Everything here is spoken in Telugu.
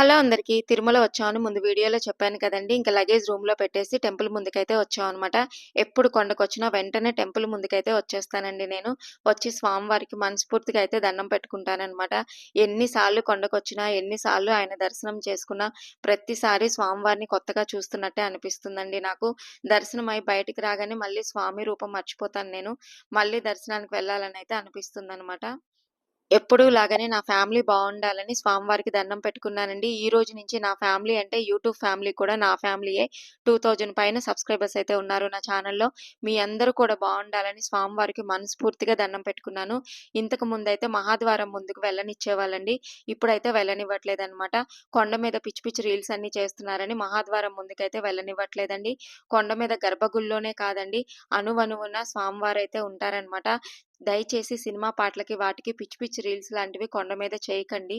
హలో అందరికీ. తిరుమల వచ్చామని ముందు వీడియోలో చెప్పాను కదండీ! ఇంక లగేజ్ రూమ్‌లో పెట్టేసి టెంపుల్ ముందుకైతే వచ్చామనమాట. ఎప్పుడు కొండకొచ్చినా వెంటనే టెంపుల్ ముందుకైతే వచ్చేస్తానండి నేను. వచ్చి స్వామివారికి మనస్ఫూర్తిగా అయితే దండం పెట్టుకుంటాననమాట. ఎన్ని సార్లు కొండకొచ్చినా, ఎన్ని సార్లు ఆయన దర్శనం చేసుకున్నా, ప్రతిసారి స్వామివారిని కొత్తగా చూస్తున్నట్టే అనిపిస్తుందండి నాకు. దర్శనమై బయటికి రాగానే మళ్ళీ స్వామి రూపం మర్చిపోతాను నేను. మళ్ళీ దర్శనానికి వెళ్ళాలనైతే అనిపిస్తుందనమాట. ఎప్పుడూ లాగానే నా ఫ్యామిలీ బావుండాలని స్వామివారికి దండం పెట్టుకున్నానండి. ఈ రోజు నుంచి నా ఫ్యామిలీ అంటే యూట్యూబ్ ఫ్యామిలీ కూడా నా ఫ్యామిలీయే. 2000 పైన సబ్‌స్క్రైబర్స్ అయితే ఉన్నారు నా ఛానెల్‌లో. మీ అందరూ కూడా బావుండాలని స్వామివారికి మనస్ఫూర్తిగా దండం పెట్టుకున్నాను. ఇంతకు ముందైతే మహాద్వారం ముందుకు వెళ్ళనిచ్చేవాళ్ళండి. ఇప్పుడైతే వెళ్ళనివ్వట్లేదనమాట. కొండ మీద పిచ్చి పిచ్చి రీల్స్ అన్నీ చేస్తున్నారని మహాద్వారం ముందుకైతే వెళ్ళనివ్వట్లేదండి. కొండ మీద గర్భగుడిలోనే కాదండి, అణువణువున స్వామివారైతే ఉంటారనమాట. దయచేసి సినిమా పాటలకి, వాటికి పిచ్చి పిచ్చి రీల్స్ లాంటివి కొండ మీద చేయకండి.